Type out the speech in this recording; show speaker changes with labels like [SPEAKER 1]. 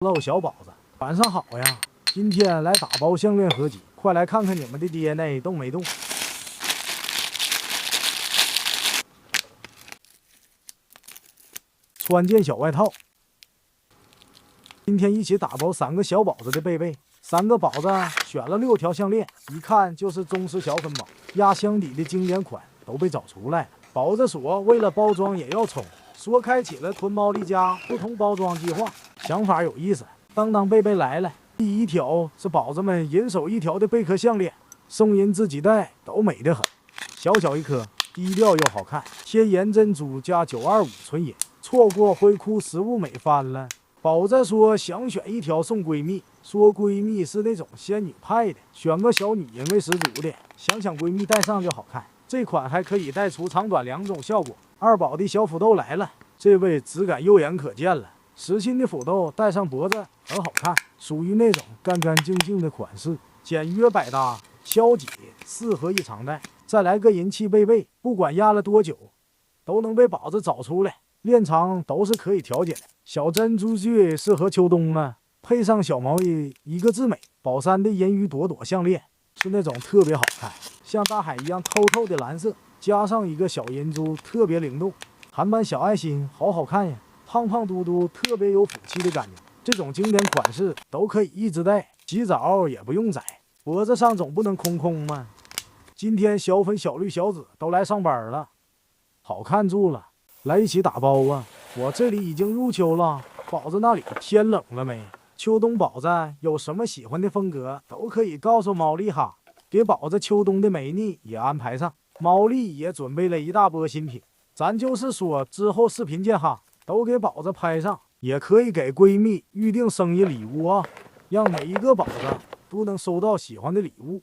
[SPEAKER 1] Hello， 小宝子，晚上好呀！今天来打包项链合集，快来看看你们的 DNA 动没动？穿件小外套。今天一起打包3个小宝子的贝贝，3个宝子选了6条项链，一看就是中式小粉宝，压箱底的经典款都被找出来了。宝子所为了包装也要冲，说开启了囤猫力家不同包装计划，想法有意思。当贝贝来了，第一条是宝子们人手1条的贝壳项链，送人自己戴都美得很，小小一颗，低调又好看，天颜珍珠加925纯银，错过会哭失物美翻了。宝子说想选1条送闺蜜，说闺蜜是那种仙女派的，选个小女人味十足的，想闺蜜戴上就好看。这款还可以带出长短2种效果。2宝的小斧头来了，这位质感肉眼可见了，实心的斧头戴上脖子很好看，属于那种干干净净的款式，简约百搭，敲击适合日常戴。再来个人气贝贝，不管压了多久，都能被宝子找出来，链长都是可以调节的。小珍珠坠适合秋冬啊，配上小毛衣，一个字美。宝山的人鱼朵朵项链是那种特别好看，像大海一样透透的蓝色，加上一个小银珠，特别灵动。韩版小爱心好看呀，胖胖嘟嘟，特别有福气的感觉。这种经典款式都可以一直戴，洗澡也不用摘，脖子上总不能空吗？今天小粉、小绿、小紫都来上班了，好看住了，来一起打包啊！我这里已经入秋了，宝子那里天冷了没？秋冬宝子有什么喜欢的风格，都可以告诉毛利哈，给宝子秋冬的美丽也安排上。毛利也准备了一大波新品，咱就是说之后视频见哈，都给宝子拍上，也可以给闺蜜预定生日礼物啊，让每一个宝子都能收到喜欢的礼物。